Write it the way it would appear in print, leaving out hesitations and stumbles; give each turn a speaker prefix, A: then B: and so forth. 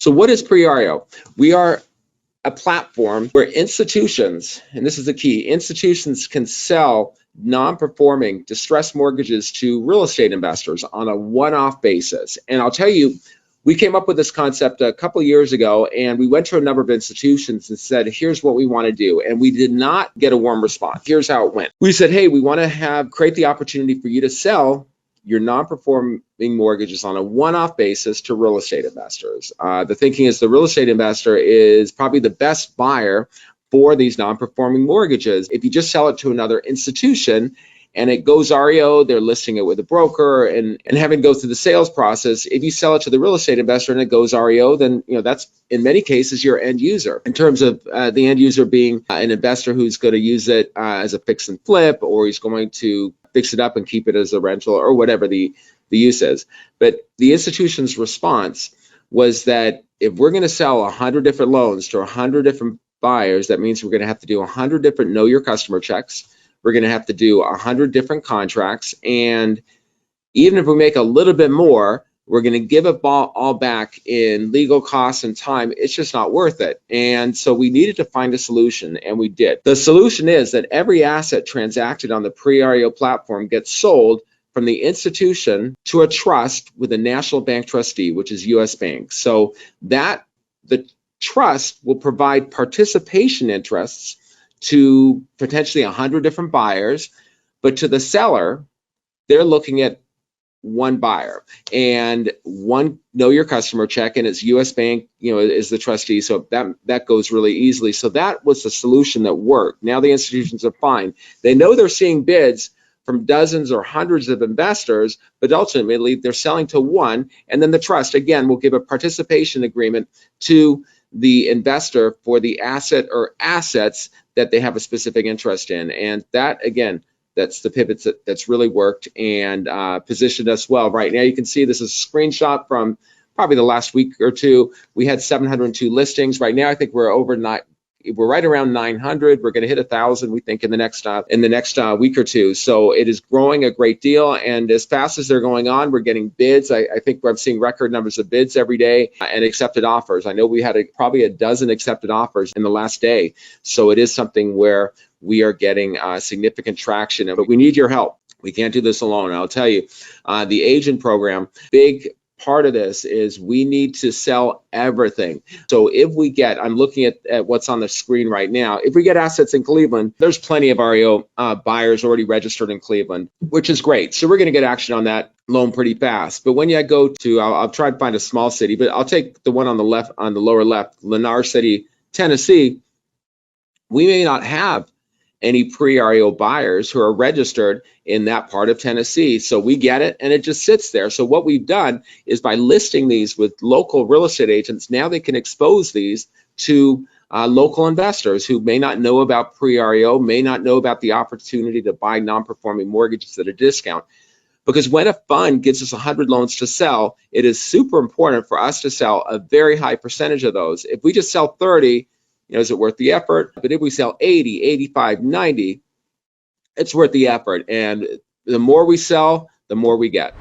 A: So what is preREO? We are a platform where institutions, and this is the key, institutions can sell non-performing distressed mortgages to real estate investors on a one-off basis. And I'll tell you, we came up with this concept a couple of years ago, and we went to a number of institutions and said, here's what we want to do. And we did not get a warm response. Here's how it went. We said, hey, we want to create the opportunity for you to sell your non-performing mortgages on a one-off basis to real estate investors. The thinking is the real estate investor is probably the best buyer for these non-performing mortgages. If you just sell it to another institution and it goes REO, they're listing it with a broker and having to go through the sales process. If you sell it to the real estate investor and it goes REO, then that's in many cases your end user. In terms of the end user being an investor who's going to use it as a fix and flip, or he's going to fix it up and keep it as a rental, or whatever the use is. But the institution's response was that if we're going to sell 100 different loans to 100 different buyers, that means we're going to have to do 100 different know your customer checks. We're going to have to do 100 different contracts. And even if we make a little bit more, we're going to give it all back in legal costs and time. It's just not worth it. And so we needed to find a solution, and we did. The solution is that every asset transacted on the preREO platform gets sold from the institution to a trust with a national bank trustee, which is U.S. Bank. So that the trust will provide participation interests to potentially 100 different buyers, but to the seller, they're looking at one buyer and one know your customer check, and it's U.S. Bank, is the trustee, so that goes really easily. So that was the solution that worked. Now the institutions are fine. They know they're seeing bids from dozens or hundreds of investors, but ultimately they're selling to one, and then the trust again will give a participation agreement to the investor for the asset or assets that they have a specific interest in. And that again, that's the pivot that's really worked and positioned us well. Right now you can see this is a screenshot from probably the last week or two. We had 702 listings. Right now I think we're right around 900. We're going to hit 1,000, we think, in the next week or two. So it is growing a great deal, and as fast as they're going on, we're getting bids. I think we're seeing record numbers of bids every day and accepted offers. I know we had probably a dozen accepted offers in the last day. So it is something where we are getting significant traction, but we need your help. We can't do this alone. And I'll tell you, the agent program, big part of this is we need to sell everything. So if we get, I'm looking at what's on the screen right now, if we get assets in Cleveland, there's plenty of REO buyers already registered in Cleveland, which is great. So we're going to get action on that loan pretty fast. But when you go to, I'll try to find a small city, but I'll take the one on the left, on the lower left, Lennar City, Tennessee. We may not have any preREO buyers who are registered in that part of Tennessee. So we get it, and it just sits there. So what we've done is by listing these with local real estate agents, now they can expose these to local investors who may not know about preREO, may not know about the opportunity to buy non-performing mortgages at a discount. Because when a fund gives us 100 loans to sell, it is super important for us to sell a very high percentage of those. If we just sell 30, is it worth the effort? But if we sell 80, 85, 90, it's worth the effort. And the more we sell, the more we get.